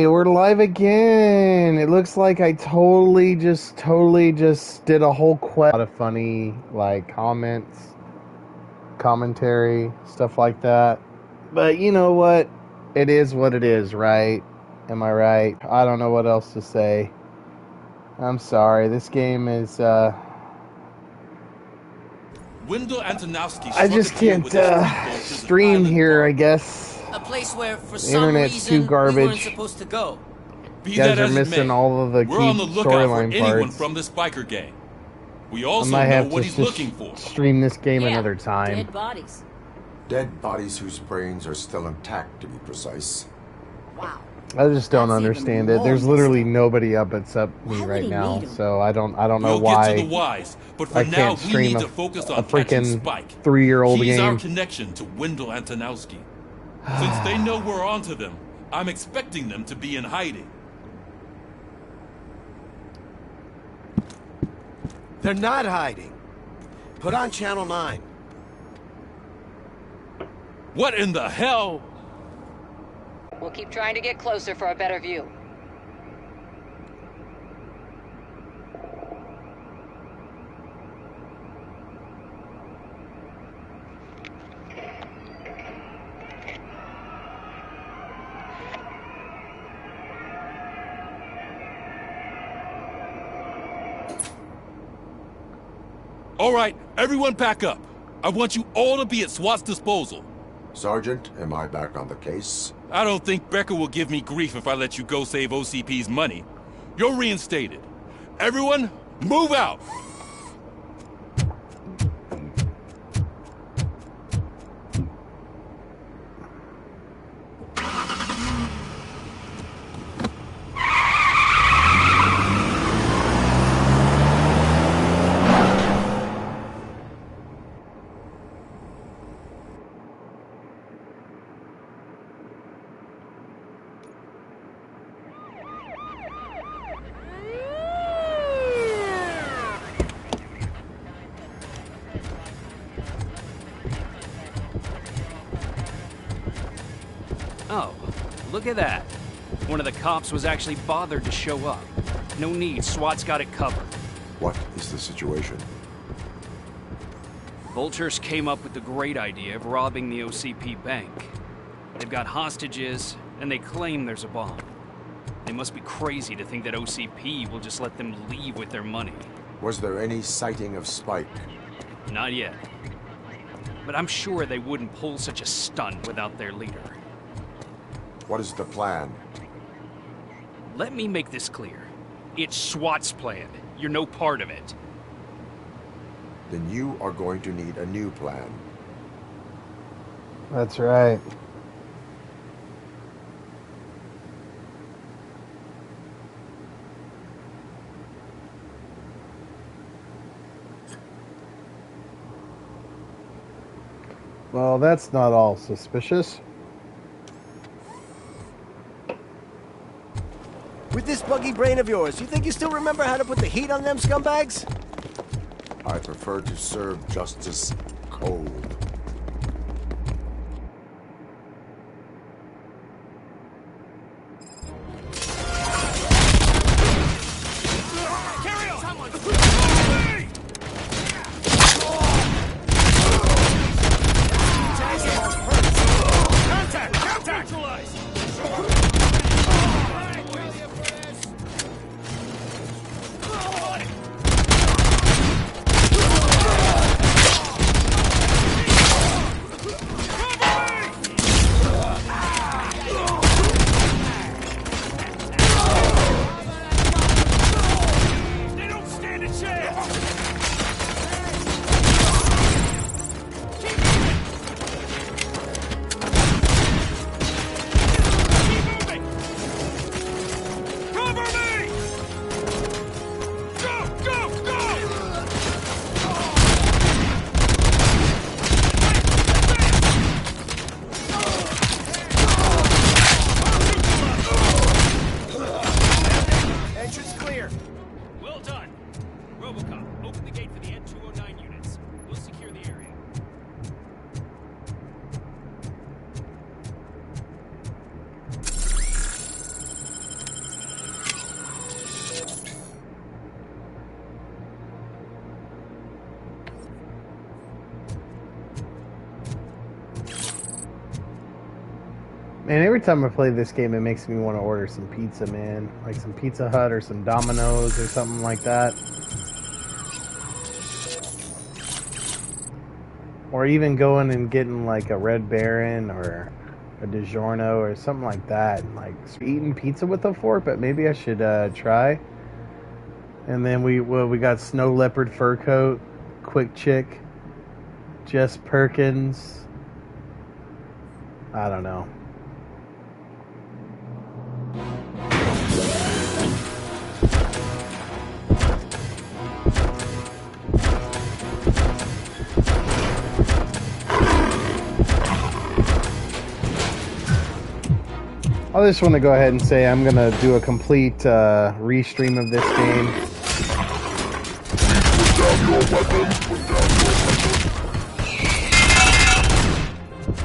we're live again. It looks like I totally just did a whole quest. A lot of funny, like, comments, commentary, stuff like that. But you know what? It is what it is, right? Am I right? I don't know what else to say. I'm sorry. This game is, I just can't stream here, I guess. A place where, for the some internet's reason, too garbage. we weren't supposed to go. You guys are missing all of the key storyline parts. From this biker gang. We I also might know have what to he's just looking for. stream this game another time. Dead bodies. Dead bodies whose brains are still intact, to be precise. Wow. I just don't That's understand even it. There's more literally nobody up except me Why would right he now, need 'em? so I don't know We'll why get to the whys, but for I now can't we stream need a, to focus a on catching freaking Spike. 3-year-old He's our game. connection to Wendell Antonowski. Since they know we're onto them, I'm expecting them to be in hiding. They're not hiding. Put on Channel 9. What in the hell? We'll keep trying to get closer for a better view. All right, everyone pack up. I want you all to be at SWAT's disposal. Sergeant, am I back on the case? I don't think Becker will give me grief if I let you go save OCP's money. You're reinstated. Everyone, move out! Oh, look at that. One of the cops was actually bothered to show up. No need, SWAT's got it covered. What is the situation? Vultures came up with the great idea of robbing the OCP bank. They've got hostages, and they claim there's a bomb. They must be crazy to think that OCP will just let them leave with their money. Was there any sighting of Spike? Not yet. But I'm sure they wouldn't pull such a stunt without their leader. What is the plan? Let me make this clear. It's SWAT's plan. You're no part of it. Then you are going to need a new plan. That's right. Well, that's not all suspicious. With this buggy brain of yours, you think you still remember how to put the heat on them scumbags? I prefer to serve justice cold. And every time I play this game, it makes me want to order some pizza, man. Like some Pizza Hut or some Domino's or something like that. Or even going and getting like a Red Baron or a DiGiorno or something like that. Like eating pizza with a fork, but maybe I should try. And then we got Snow Leopard Fur Coat, Quick Chick, Jess Perkins. I don't know. I just want to go ahead and say I'm going to do a complete restream of this game.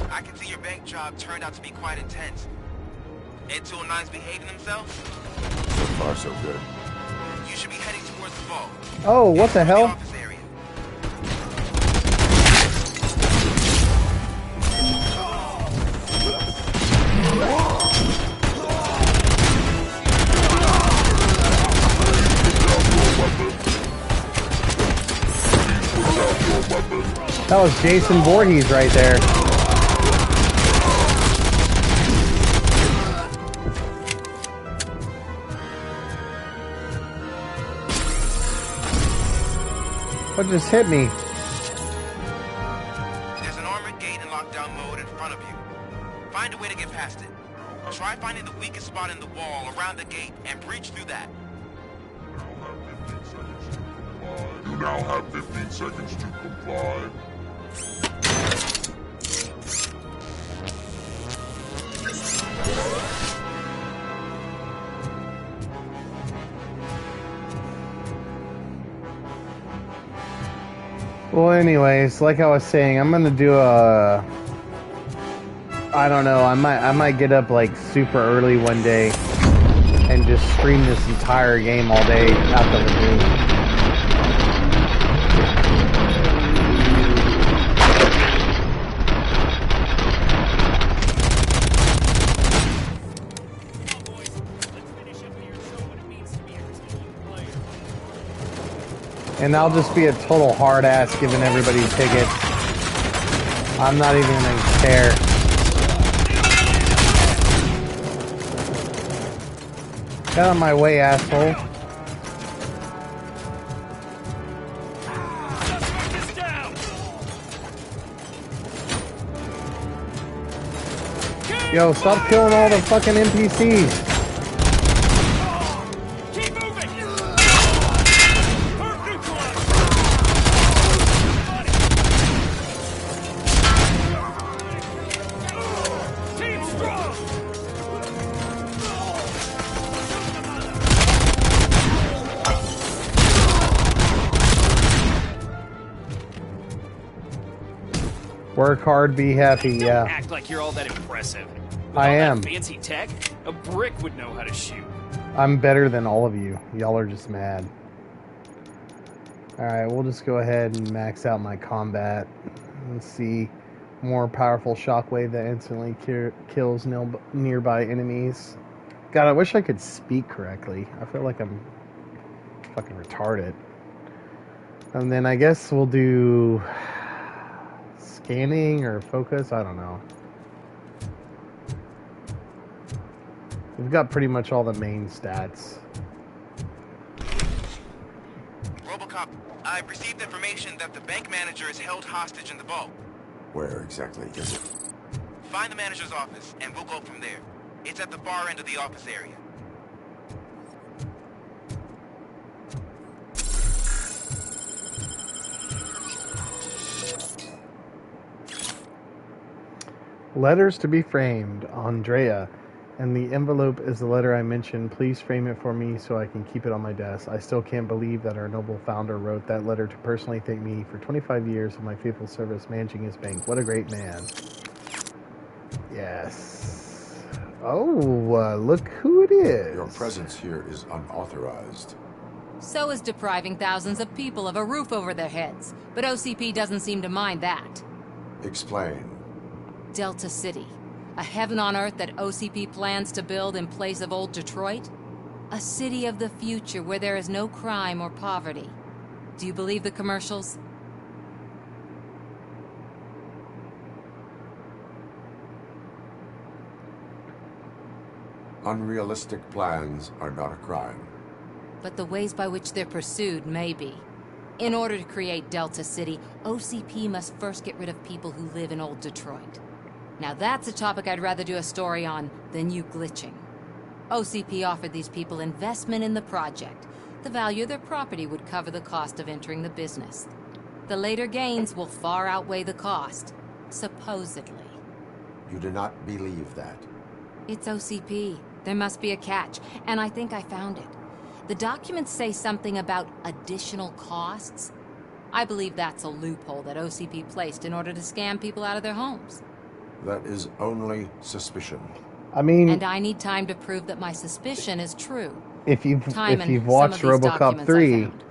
I can see your bank job turned out to be quite intense. Ed 209's behaving themselves? So far, so good. You should be heading towards the vault. Oh, what the hell? Office area. That was Jason Voorhees right there. What just hit me? There's an armored gate in lockdown mode in front of you. Find a way to get past it. Try finding the weakest spot in the wall around the gate and breach through that. You now have 15 seconds to comply. Well, anyways, like I was saying, I'm gonna do a. I don't know. I might get up like super early one day and just stream this entire game all day out the lagoon. And I'll just be a total hard ass giving everybody tickets. I'm not even gonna care. Get out of my way, asshole. Yo, stop killing all the fucking NPCs. Work hard, be happy, yeah. Don't act like you're all that impressive. With I all that am. fancy tech, a brick would know how to shoot. I'm better than all of you. Y'all are just mad. Alright, we'll just go ahead and max out my combat. Let's see. More powerful shockwave that instantly kills nearby enemies. God, I wish I could speak correctly. I feel like I'm fucking retarded. And then I guess we'll do scanning or focus. I don't know. We've got pretty much all the main stats. Robocop, I've received information that the bank manager is held hostage in the vault. Where exactly is it? Find the manager's office, and we'll go from there. It's at the far end of the office area. Letters to be framed, Andrea. And the envelope is the letter I mentioned. Please frame it for me so I can keep it on my desk. I still can't believe that our noble founder wrote that letter to personally thank me for 25 years of my faithful service managing his bank. What a great man. Yes. Oh, look who it is. Your presence here is unauthorized. So is depriving thousands of people of a roof over their heads. But OCP doesn't seem to mind that. Explain. Delta City. A heaven on earth that OCP plans to build in place of old Detroit? A city of the future where there is no crime or poverty. Do you believe the commercials? Unrealistic plans are not a crime. But the ways by which they're pursued may be. In order to create Delta City, OCP must first get rid of people who live in old Detroit. Now that's a topic I'd rather do a story on than you glitching. OCP offered these people investment in the project. The value of their property would cover the cost of entering the business. The later gains will far outweigh the cost, supposedly. You do not believe that. It's OCP. There must be a catch, and I think I found it. The documents say something about additional costs. I believe that's a loophole that OCP placed in order to scam people out of their homes. That is only suspicion. I mean, And I need time to prove that my suspicion is true. if you've Time and watched some of these Robocop documents I 3, found.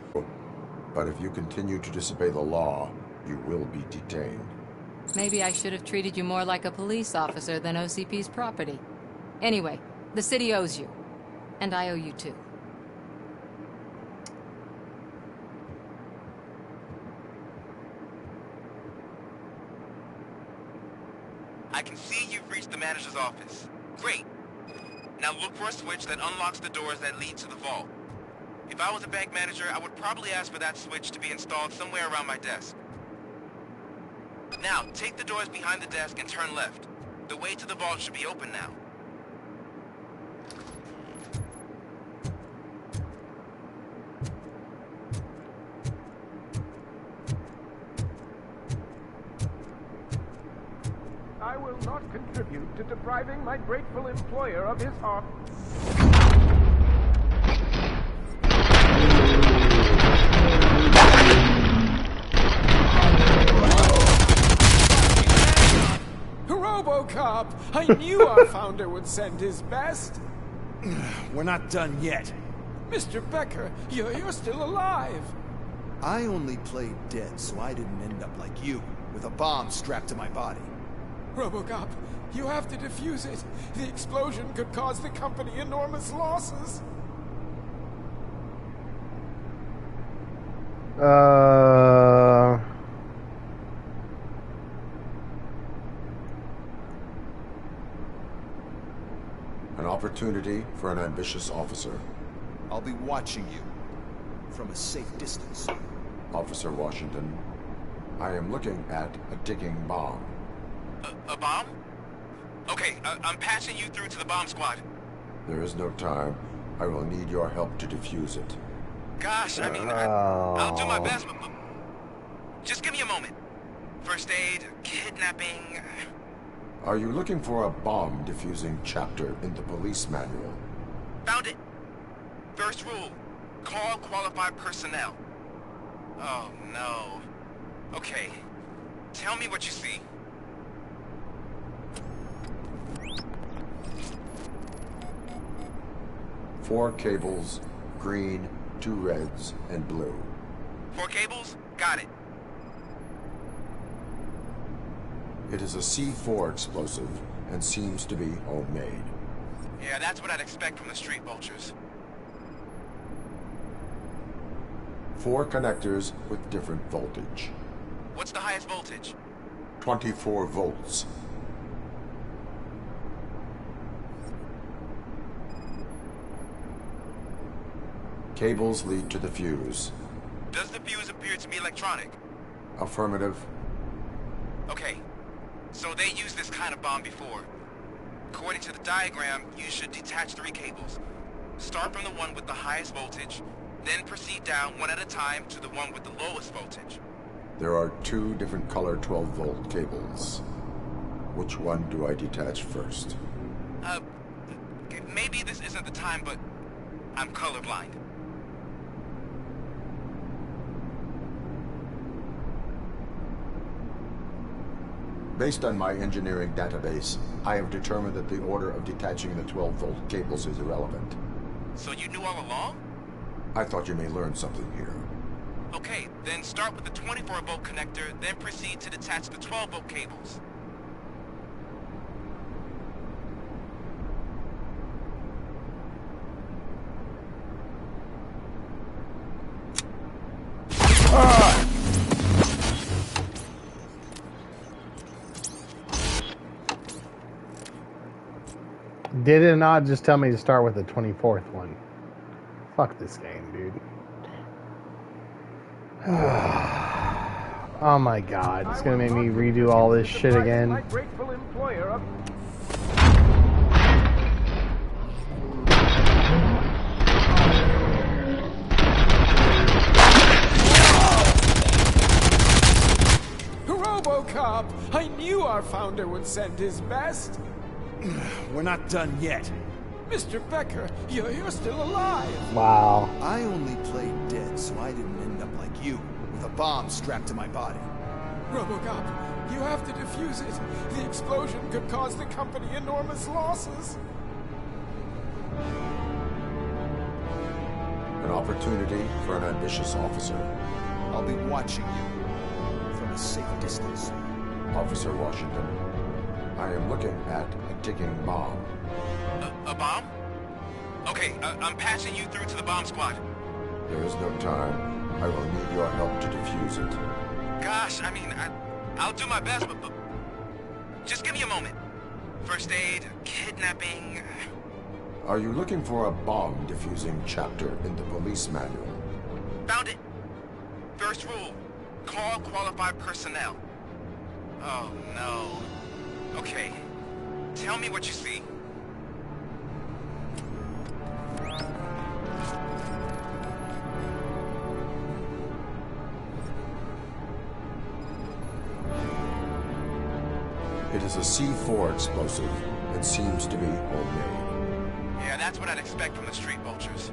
But if you continue to disobey the law, you will be detained. Maybe I should have treated you more like a police officer than OCP's property. Anyway, the city owes you. And I owe you too. I can see you've reached the manager's office. Great. Now look for a switch that unlocks the doors that lead to the vault. If I was a bank manager, I would probably ask for that switch to be installed somewhere around my desk. Now, take the doors behind the desk and turn left. The way to the vault should be open now. I will not contribute to depriving my grateful employer of his art. Robocop! I knew our founder would send his best. We're not done yet. Mr. Becker, you're still alive. I only played dead so I didn't end up like you, with a bomb strapped to my body. Robocop, you have to defuse it. The explosion could cause the company enormous losses. An opportunity for an ambitious officer. I'll be watching you, from a safe distance. Officer Washington, I am looking at a ticking bomb. A bomb? Okay, I'm passing you through to the bomb squad. There is no time. I will need your help to defuse it. Gosh, I mean, I'll do my best, but just give me a moment. First aid, kidnapping... Are you looking for a bomb defusing chapter in the police manual? Found it. First rule, call qualified personnel. Oh, no. Okay, tell me what you see. Four cables, green, 2 reds, and blue. 4 cables? Got it. It is a C4 explosive and seems to be homemade. Yeah, that's what I'd expect from the street vultures. 4 connectors with different voltage. What's the highest voltage? 24 volts. Cables lead to the fuse. Does the fuse appear to be electronic? Affirmative. Okay, so they used this kind of bomb before. According to the diagram, you should detach 3 cables. Start from the one with the highest voltage, then proceed down one at a time to the one with the lowest voltage. There are 2 different color 12-volt cables. Which one do I detach first? Maybe this isn't the time, but I'm colorblind. Based on my engineering database, I have determined that the order of detaching the 12-volt cables is irrelevant. So you knew all along? I thought you may learn something here. Okay, then start with the 24-volt connector, then proceed to detach the 12-volt cables. Did it not just tell me to start with the 24th one? Fuck this game, dude. Oh my god, it's gonna make me redo all this shit again. My grateful employer of... Robocop! I knew our founder would send his best. We're not done yet. Mr. Becker, you're still alive. Wow. I only played dead, so I didn't end up like you, with a bomb strapped to my body. Robocop, you have to defuse it. The explosion could cause the company enormous losses. An opportunity for an ambitious officer. I'll be watching you from a safe distance. Officer Washington, I am looking at a ticking bomb. A bomb? Okay, I'm passing you through to the bomb squad. There is no time. I will need your help to defuse it. Gosh, I mean, I'll do my best, but just give me a moment. First aid, kidnapping... Are you looking for a bomb defusing chapter in the police manual? Found it. First rule, call qualified personnel. Oh, no. Okay, tell me what you see. It is a C4 explosive and seems to be homemade. Yeah, that's what I'd expect from the street vultures.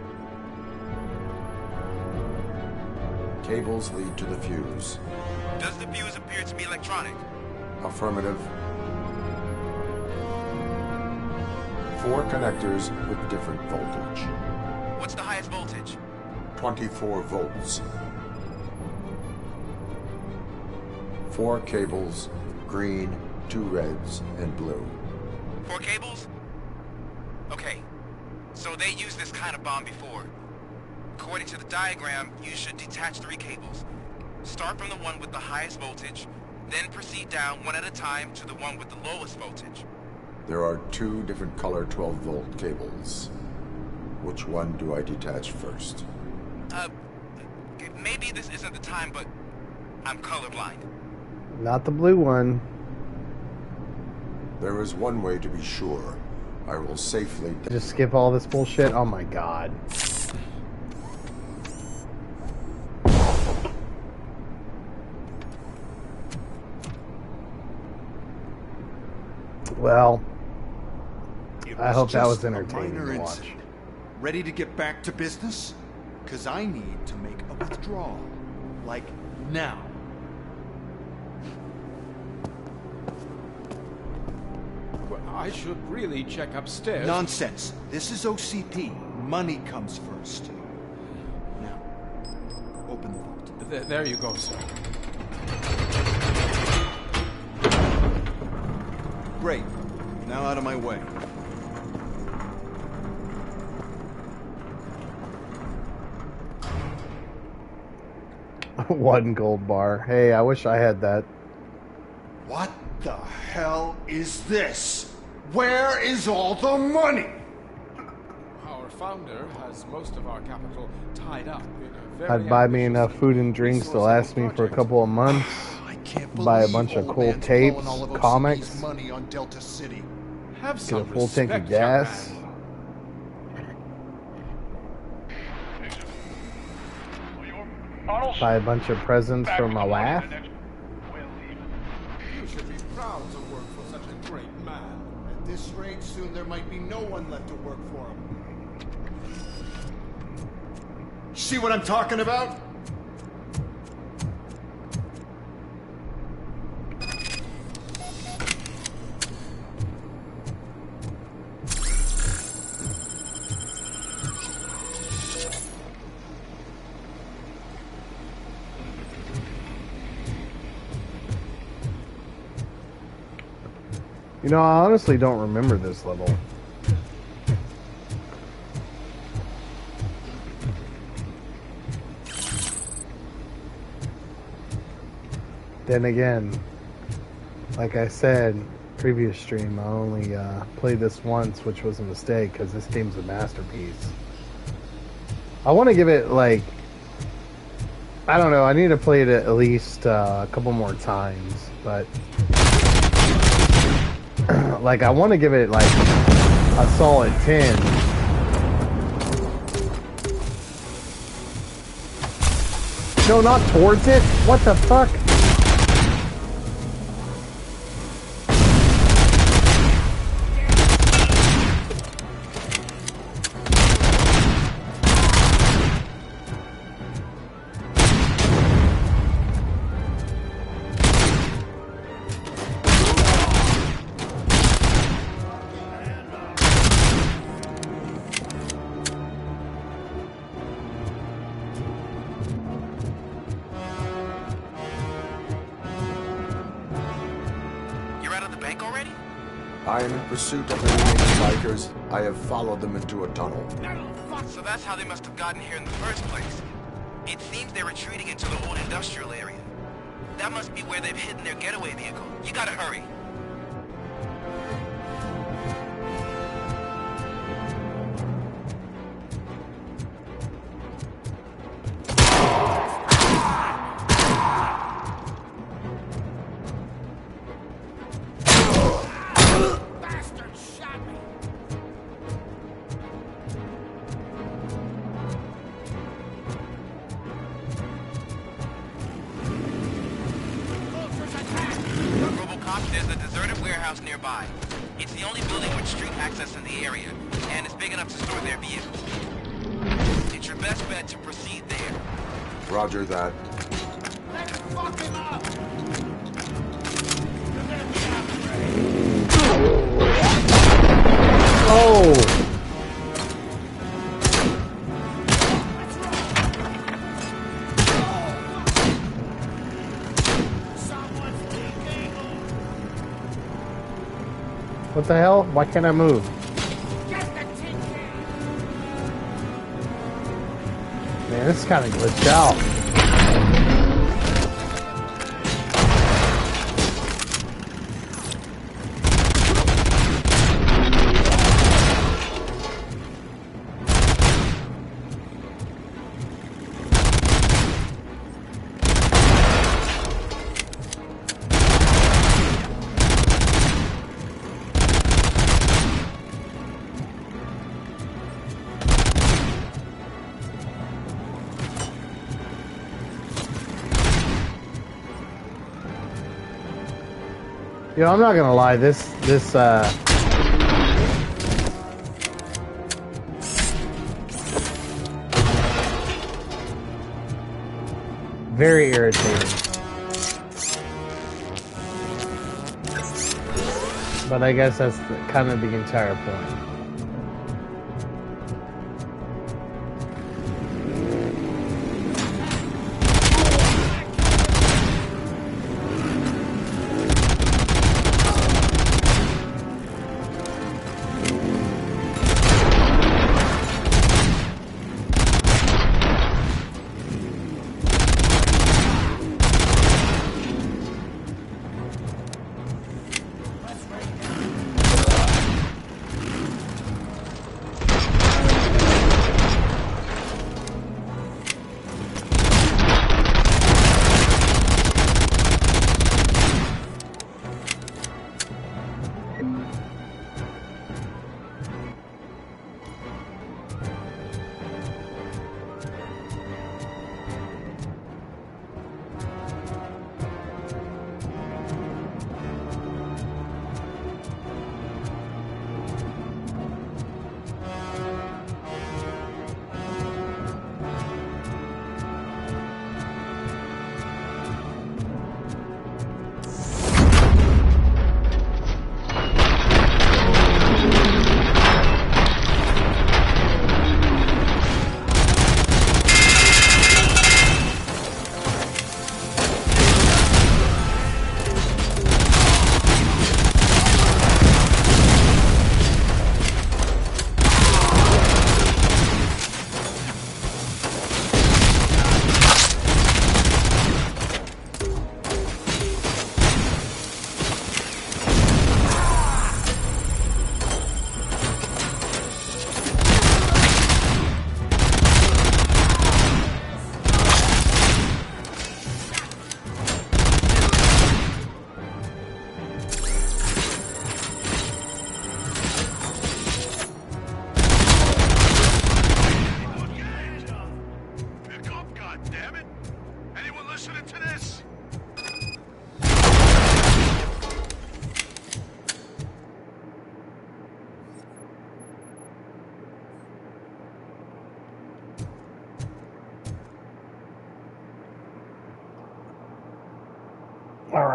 Cables lead to the fuse. Does the fuse appear to be electronic? Affirmative. 4 connectors with different voltage. What's the highest voltage? 24 volts. 4 cables, green, 2 reds, and blue. 4 cables? Okay, so they used this kind of bomb before. According to the diagram, you should detach 3 cables. Start from the one with the highest voltage, then proceed down one at a time to the one with the lowest voltage. There are 2 different color 12-volt cables. Which one do I detach first? Maybe this isn't the time, but I'm colorblind. Not the blue one. There is one way to be sure. I will safely... Just skip all this bullshit. Oh my god. Well, I hope that was entertaining to watch. Ready to get back to business? Because I need to make a withdrawal. Like, now. Well, I should really check upstairs. Nonsense. This is OCP. Money comes first. Now, open the vault. There you go, sir. Great. Now out of my way. One gold bar. Hey, I wish I had that. What the hell is this? Where is all the money? Our founder has most of our capital tied up in a very I'd buy me enough ambitious food and drinks to last me for a couple of months. I can't Buy a believe bunch of old cool man's tapes, blowing all of OCP's comics. money on Delta City. Have Get a some full tank of respect, young gas. man. Buy a bunch of presents for my wife. You should be proud to work for such a great man. At this rate, soon there might be no one left to work for him. See what I'm talking about? You know, I honestly don't remember this level. Then again, like I said previous stream, I only played this once, which was a mistake because this game's a masterpiece. I want to give it, like, I don't know, I need to play it at least a couple more times, but like, I want to give it like a solid 10. No, not towards it. What the fuck? I am in pursuit of the remaining bikers. I have followed them into a tunnel. So that's how they must have gotten here in the first place. It seems they're retreating into the old industrial area. That must be where they've hidden their getaway vehicle. You gotta hurry. Robocop, there's a deserted warehouse nearby. It's the only building with street access in the area, and it's big enough to store their vehicles. It's your best bet to proceed there. Roger that. Let's fuck him up! Oh! What the hell? Why can't I move? Man, this is kind of glitched out. Yo, I'm not gonna lie, this very irritating. But I guess that's kind of the entire point.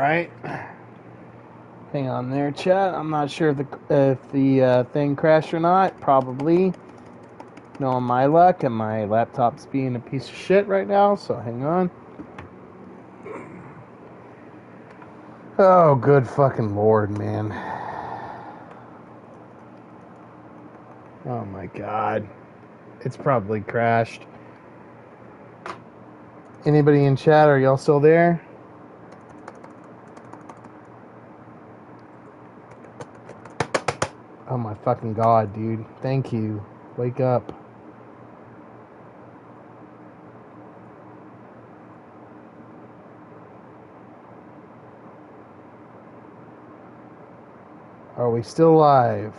right. Hang on there, chat. I'm not sure if the thing crashed or not. Probably. Knowing my luck, and my laptop's being a piece of shit right now, so hang on. Oh, good fucking lord, man. Oh my god. It's probably crashed. Anybody in chat, are y'all still there? Oh my fucking god, dude. Thank you. Wake up. Are we still live?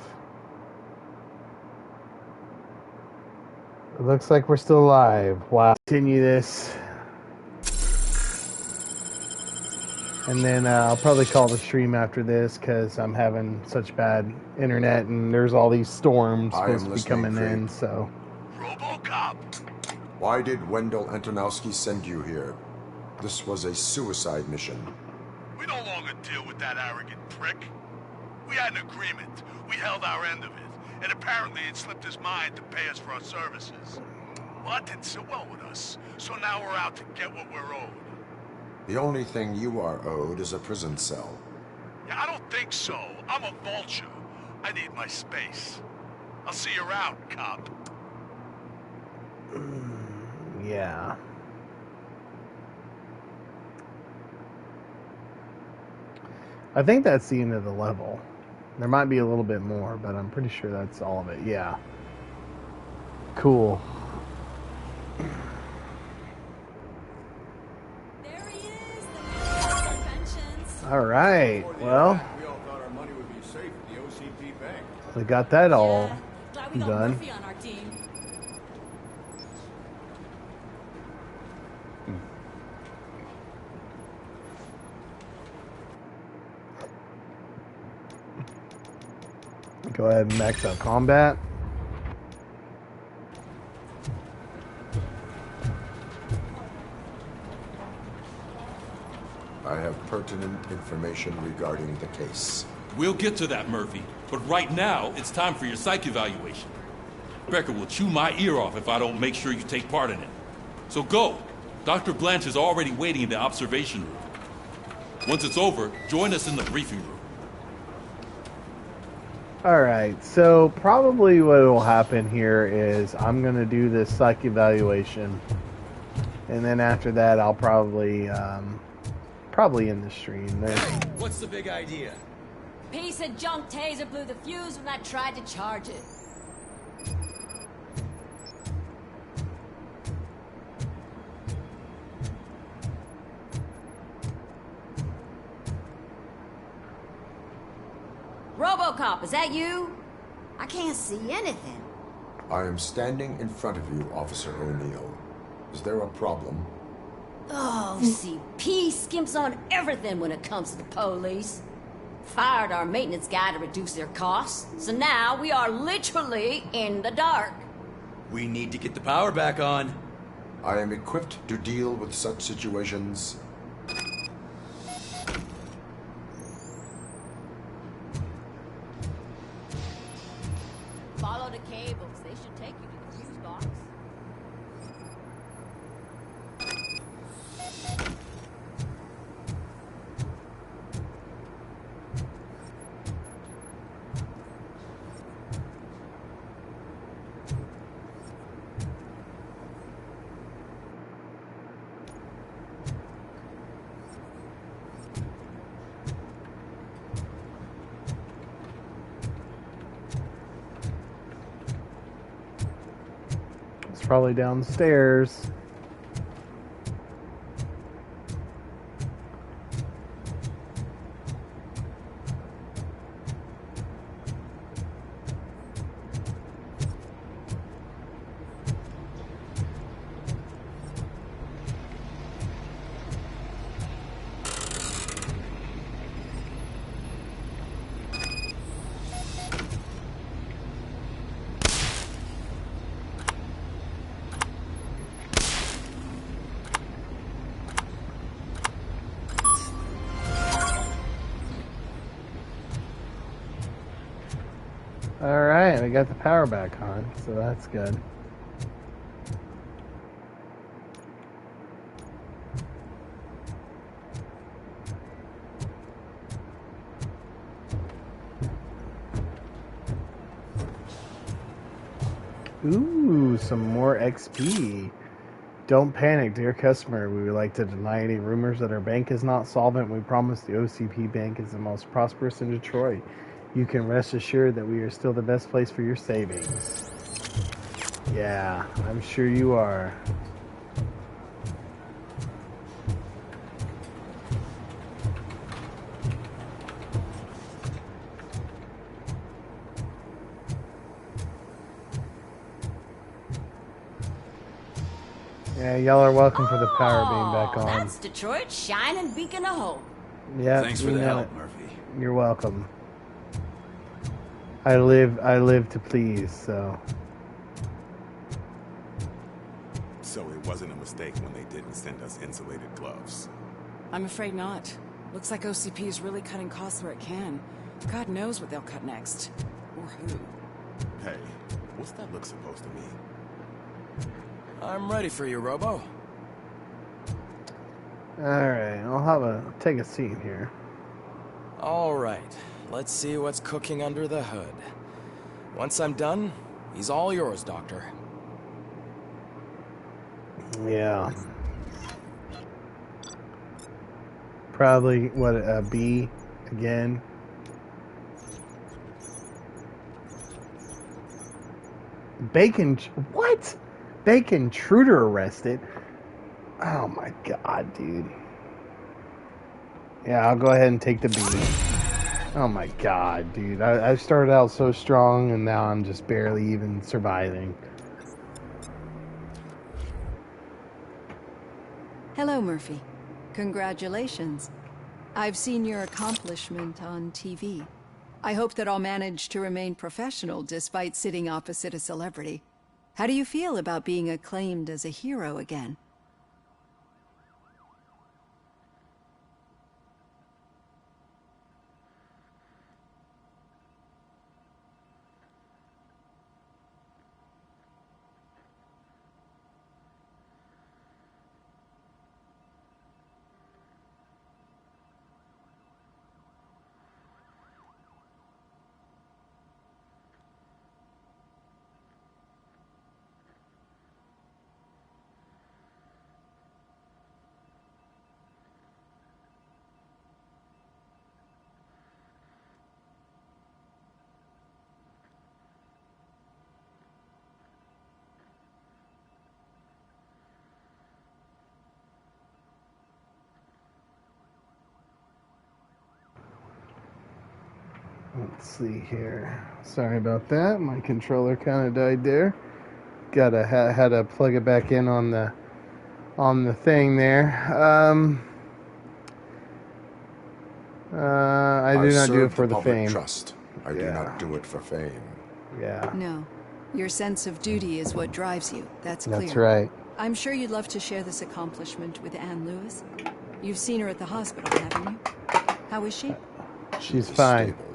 It looks like we're still live. Wow. Continue this. And then I'll probably call the stream after this because I'm having such bad internet and there's all these storms supposed to be coming in, so. Robocop! Why did Wendell Antonowski send you here? This was a suicide mission. We no longer deal with that arrogant prick. We had an agreement. We held our end of it. And apparently it slipped his mind to pay us for our services. Well, that didn't sit well with us. So now we're out to get what we're owed. The only thing you are owed is a prison cell. Yeah, I don't think so. I'm a vulture. I need my space. I'll see you around, cop. Yeah. I think that's the end of the level. There might be a little bit more, but I'm pretty sure that's all of it. Yeah. Cool. There he is, the conventions. All right. Well, We all thought our money would be safe at the OCP bank. we got that all Glad we got done. Murphy on our team. Go ahead and max out combat. I have pertinent information regarding the case. We'll get to that, Murphy. But right now, it's time for your psych evaluation. Becker will chew my ear off if I don't make sure you take part in it. So go. Dr. Blanche is already waiting in the observation room. Once it's over, join us in the briefing room. Alright, so probably what will happen here is I'm going to do this psych evaluation. And then after that, I'll probably end the stream. What's the big idea? Piece of junk taser blew the fuse when I tried to charge it. Robocop, is that you? I can't see anything. I am standing in front of you, Officer O'Neill. Is there a problem? Oh, CP skimps on everything when it comes to the police. Fired our maintenance guy to reduce their costs, so now we are literally in the dark. We need to get the power back on. I am equipped to deal with such situations. Follow the cables. They should take you to the fuse box. It's probably downstairs. Alright, we got the power back on, so that's good. Ooh, some more XP. Don't panic, dear customer. We would like to deny any rumors that our bank is not solvent. We promise the OCP Bank is the most prosperous in Detroit. You can rest assured that we are still the best place for your savings. Yeah, I'm sure you are. Yeah, y'all are welcome for the power being back on. That's Detroit's shining beacon of hope. Yeah, thanks for the help, Murphy. You're welcome. I live to please, so. So it wasn't a mistake when they didn't send us insulated gloves. I'm afraid not. Looks like OCP is really cutting costs where it can. God knows what they'll cut next. Or who. Hey, what's that look supposed to mean? I'm ready for you, Robo. Alright, take a seat here. Alright, let's see what's cooking under the hood. Once I'm done, he's all yours, Doctor. Yeah. Probably, what, a B again? Bacon, what? Bacon intruder arrested? Oh my god, dude. Yeah, I'll go ahead and take the B. Oh my god, dude. I started out so strong and now I'm just barely even surviving. Hello, Murphy. Congratulations. I've seen your accomplishment on TV. I hope that I'll manage to remain professional despite sitting opposite a celebrity. How do you feel about being acclaimed as a hero again? Let's see here. Sorry about that. My controller kind of died there. Had to plug it back in on the thing there. I do not do it for the fame. Trust. I do not do it for fame. Yeah. No. Your sense of duty is what drives you. That's clear. That's right. I'm sure you'd love to share this accomplishment with Anne Lewis. You've seen her at the hospital, haven't you? How is she? She's fine. Stable.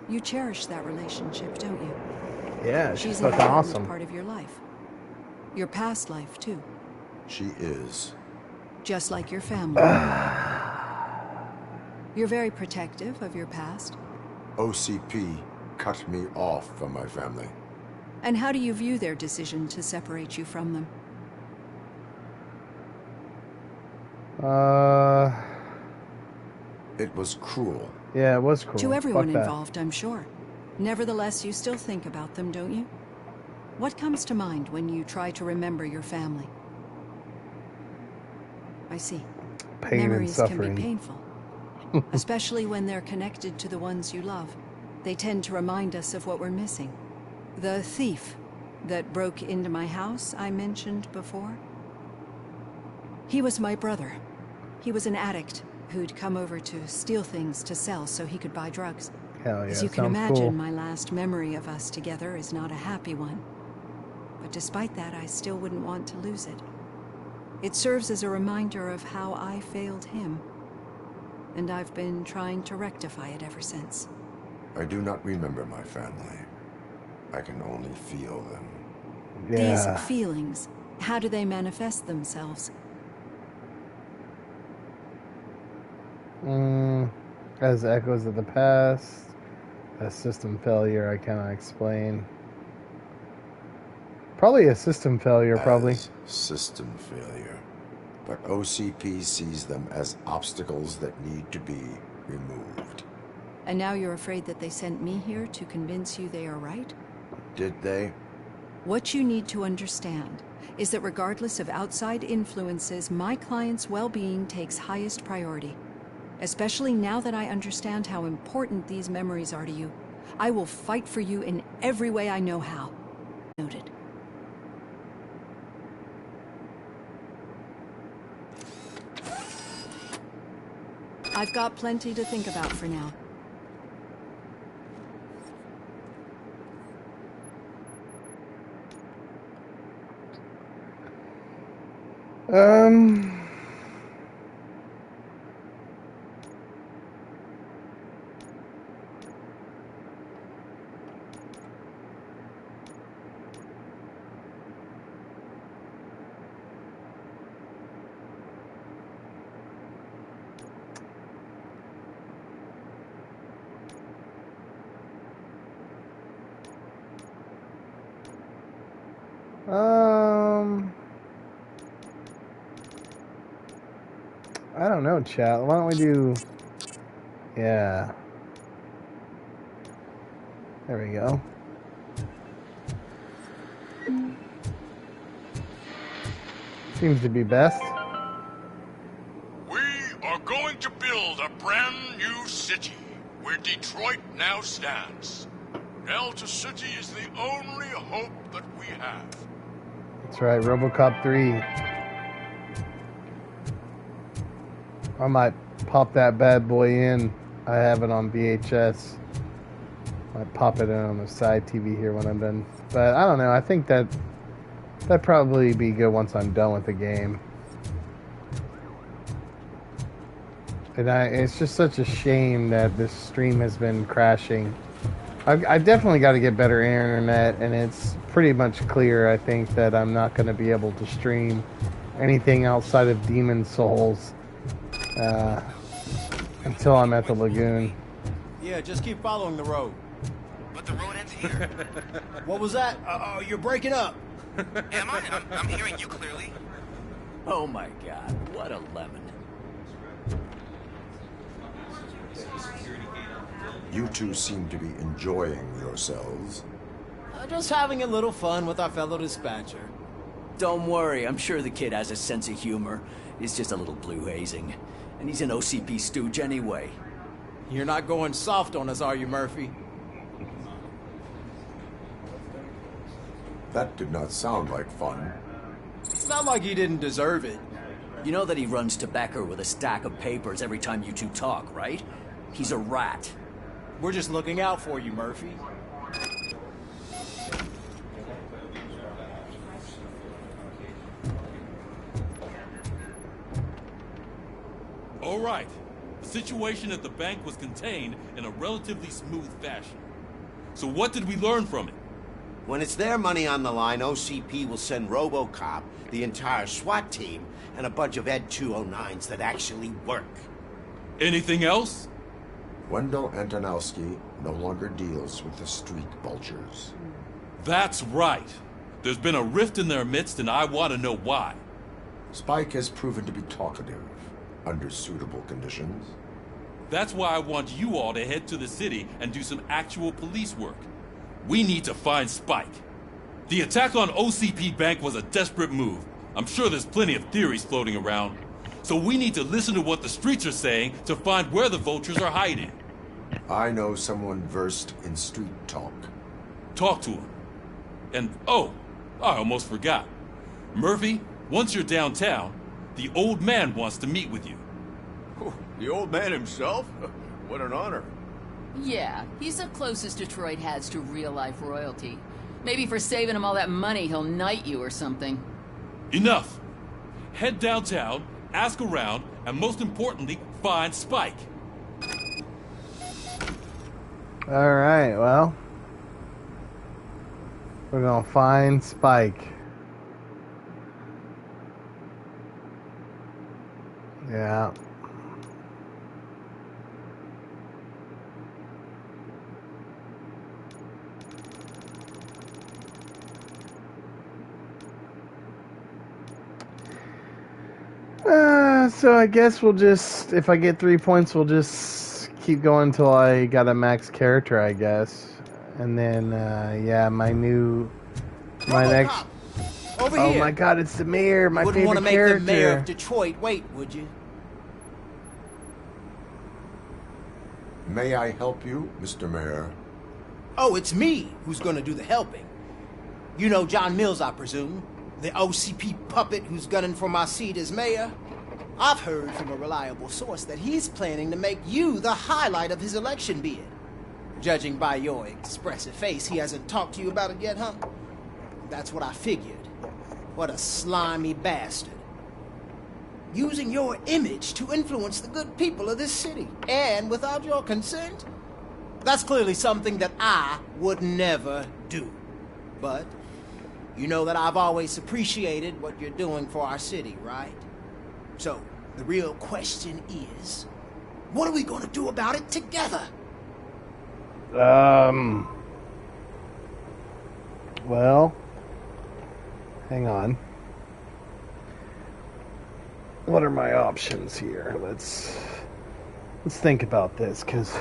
You cherish that relationship, don't you? Yeah, she's an fucking important awesome. part of your life. Your past life, too. She is. Just like your family. You're very protective of your past. OCP cut me off from my family. And how do you view their decision to separate you from them? It was cruel. Yeah, it was cruel. To everyone involved, I'm sure. Nevertheless, you still think about them, don't you? What comes to mind when you try to remember your family? I see. Pain Memories and can suffering. be painful, especially when they're connected to the ones you love. They tend to remind us of what we're missing. The thief that broke into my house I mentioned before? He was my brother. He was an addict who'd come over to steal things to sell so he could buy drugs. Hell yeah, As you can sounds imagine, cool. my last memory of us together is not a happy one. But despite that, I still wouldn't want to lose it. It serves as a reminder of how I failed him. And I've been trying to rectify it ever since. I do not remember my family. I can only feel them. These feelings, how do they manifest themselves? As echoes of the past, a system failure I cannot explain. Probably a system failure, probably. System failure. But OCP sees them as obstacles that need to be removed. And now you're afraid that they sent me here to convince you they are right? Did they? What you need to understand is that regardless of outside influences, my client's well-being takes highest priority. Especially now that I understand how important these memories are to you. I will fight for you in every way I know how. Noted. I've got plenty to think about for now. I don't know, chat. Why don't we do... Yeah. There we go. Seems to be best. We are going to build a brand new city where Detroit now stands. Delta City is the only hope that we have. That's right, Robocop 3. I might pop that bad boy in. I have it on VHS. Might pop it in on the side TV here when I'm done. But I don't know, I think that'd probably be good once I'm done with the game. And it's just such a shame that this stream has been crashing. I definitely got to get better internet, and it's pretty much clear, I think, that I'm not going to be able to stream anything outside of Demon Souls until I'm at the lagoon. Yeah, just keep following the road. But the road ends here. What was that? You're breaking up. Am I? I'm hearing you clearly. Oh my god, what a lemon. You two seem to be enjoying yourselves. Just having a little fun with our fellow dispatcher. Don't worry, I'm sure the kid has a sense of humor. It's just a little blue hazing. And he's an OCP stooge anyway. You're not going soft on us, are you, Murphy? That did not sound like fun. It's not like he didn't deserve it. You know that he runs tobacco with a stack of papers every time you two talk, right? He's a rat. We're just looking out for you, Murphy. All right. The situation at the bank was contained in a relatively smooth fashion. So what did we learn from it? When it's their money on the line, OCP will send Robocop, the entire SWAT team, and a bunch of Ed 209s that actually work. Anything else? Wendell Antonowski no longer deals with the street vultures. That's right. There's been a rift in their midst, and I want to know why. Spike has proven to be talkative under suitable conditions. That's why I want you all to head to the city and do some actual police work. We need to find Spike. The attack on OCP Bank was a desperate move. I'm sure there's plenty of theories floating around. So we need to listen to what the streets are saying to find where the vultures are hiding. I know someone versed in street talk. Talk to him. And, oh, I almost forgot. Murphy, once you're downtown, the old man wants to meet with you. The old man himself? What an honor. Yeah, he's the closest Detroit has to real-life royalty. Maybe for saving him all that money, he'll knight you or something. Enough. Head downtown, ask around, and most importantly, find Spike. Alright, well. We're gonna find Spike. Yeah. So I guess we'll just, if I get 3 points, we'll just keep going until I got a max character, I guess. And then, yeah, my next... Over oh here. my god, it's the mayor, my Wouldn't favorite want to make character. the mayor of Detroit wait, would you? May I help you, Mr. Mayor? Oh, it's me who's gonna do the helping. You know John Mills, I presume? The OCP puppet who's gunning for my seat as mayor? I've heard from a reliable source that he's planning to make you the highlight of his election bid. Judging by your expressive face, he hasn't talked to you about it yet, huh? That's what I figured. What a slimy bastard. Using your image to influence the good people of this city, and without your consent? That's clearly something that I would never do. But you know that I've always appreciated what you're doing for our city, right? So, the real question is, what are we gonna do about it together? Well, hang on. What are my options here? Let's think about this, because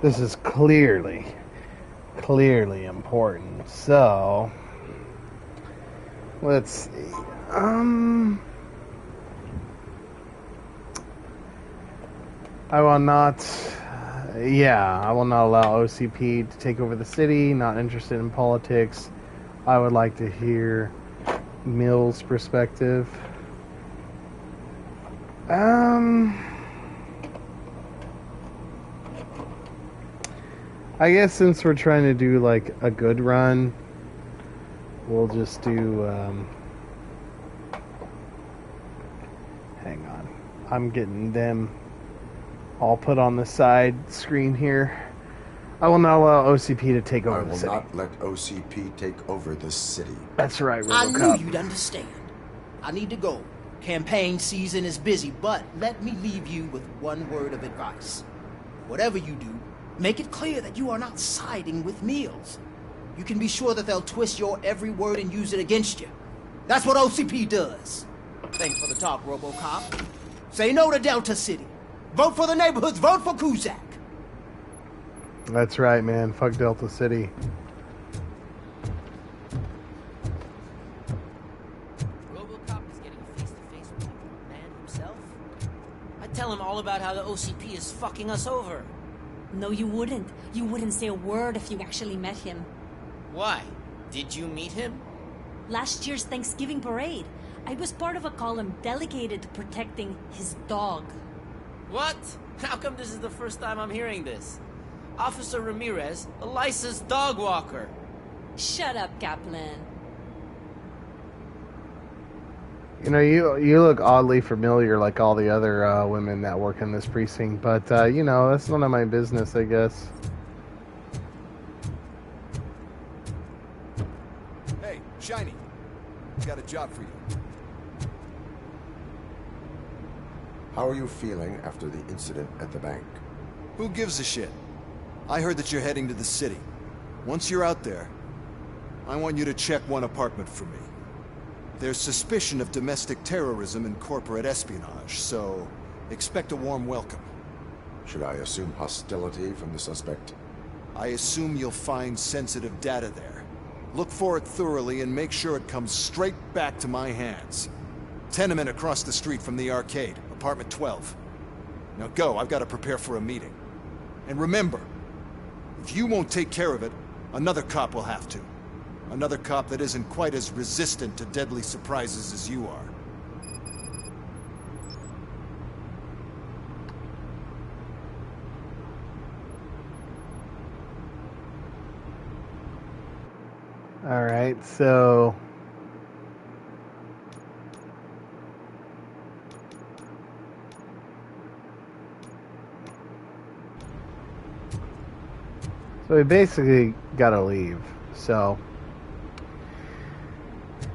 this is clearly important. So, let's see. I will not allow OCP to take over the city. Not interested in politics. I would like to hear Mills' perspective. I guess since we're trying to do like a good run, we'll just do, hang on. I'm getting them all put on the side screen here. I will not allow OCP to take over the city. I will not let OCP take over the city. That's right, Robocop. I knew you'd understand. I need to go. Campaign season is busy, but let me leave you with one word of advice. Whatever you do, make it clear that you are not siding with Mills. You can be sure that they'll twist your every word and use it against you. That's what OCP does. Thanks for the talk, Robocop. Say no to Delta City. Vote for the neighborhoods. Vote for Cusack. That's right, man. Fuck Delta City. Robocop is getting face-to-face with the man himself? I'd tell him all about how the OCP is fucking us over. No, you wouldn't. You wouldn't say a word if you actually met him. Why? Did you meet him? Last year's Thanksgiving parade, I was part of a column delegated to protecting his dog. What? How come this is the first time I'm hearing this? Officer Ramirez, a licensed dog walker. Shut up, Kaplan. You know, you look oddly familiar like all the other women that work in this precinct, but, you know, that's none of my business, I guess. Hey, Shiny. Got a job for you. How are you feeling after the incident at the bank? Who gives a shit? I heard that you're heading to the city. Once you're out there, I want you to check one apartment for me. There's suspicion of domestic terrorism and corporate espionage, so expect a warm welcome. Should I assume hostility from the suspect? I assume you'll find sensitive data there. Look for it thoroughly and make sure it comes straight back to my hands. Tenement across the street from the arcade, apartment 12. Now go, I've got to prepare for a meeting. And remember, if you won't take care of it, another cop will have to. Another cop that isn't quite as resistant to deadly surprises as you are. Alright, so... So we basically gotta leave, so...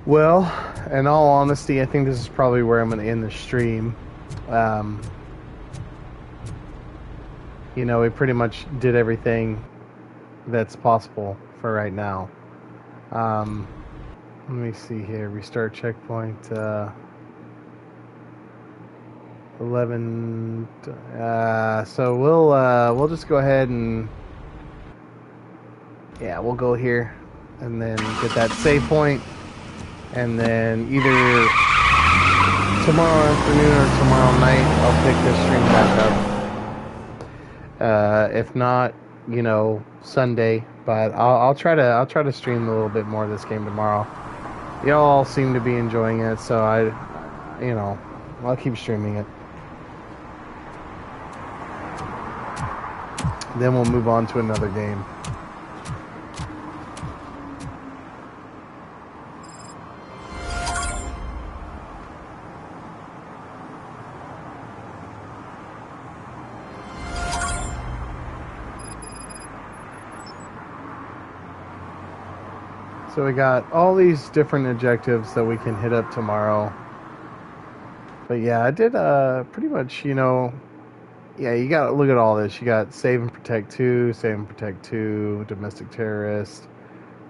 Well, in all honesty, I think this is probably where I'm going to end the stream. You know, we pretty much did everything that's possible for right now. Let me see here. Restart checkpoint. 11. So we'll just go ahead and we'll go here and then get that save point, and then either tomorrow afternoon or tomorrow night I'll pick this stream back up. If not, you know, Sunday. But I'll try to stream a little bit more of this game tomorrow. Y'all seem to be enjoying it, so I'll keep streaming it. Then we'll move on to another game. So we got all these different objectives that we can hit up tomorrow. But yeah, I did pretty much, you know, yeah, you got to look at all this. You got Save and Protect 2, Save and Protect 2, Domestic Terrorist.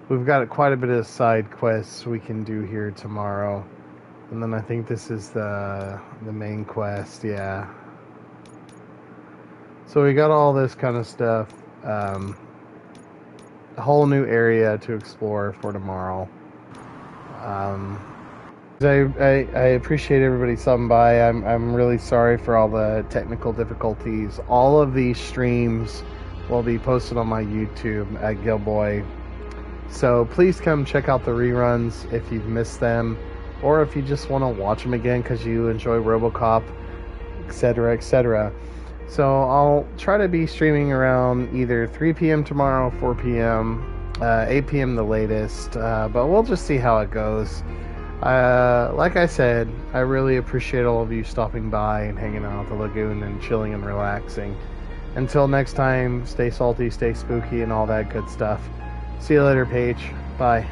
We've got quite a bit of side quests we can do here tomorrow. And then I think this is the main quest, yeah. So we got all this kind of stuff. A whole new area to explore for tomorrow. I appreciate everybody stopping by. I'm really sorry for all the technical difficulties. All of these streams will be posted on my YouTube at Gill-boy. So please come check out the reruns if you've missed them, or if you just want to watch them again because you enjoy Robocop, etc., etc. So I'll try to be streaming around either 3 p.m. tomorrow, 4 p.m., 8 p.m. the latest, but we'll just see how it goes. Like I said, I really appreciate all of you stopping by and hanging out at the lagoon and chilling and relaxing. Until next time, stay salty, stay spooky, and all that good stuff. See you later, Paige. Bye.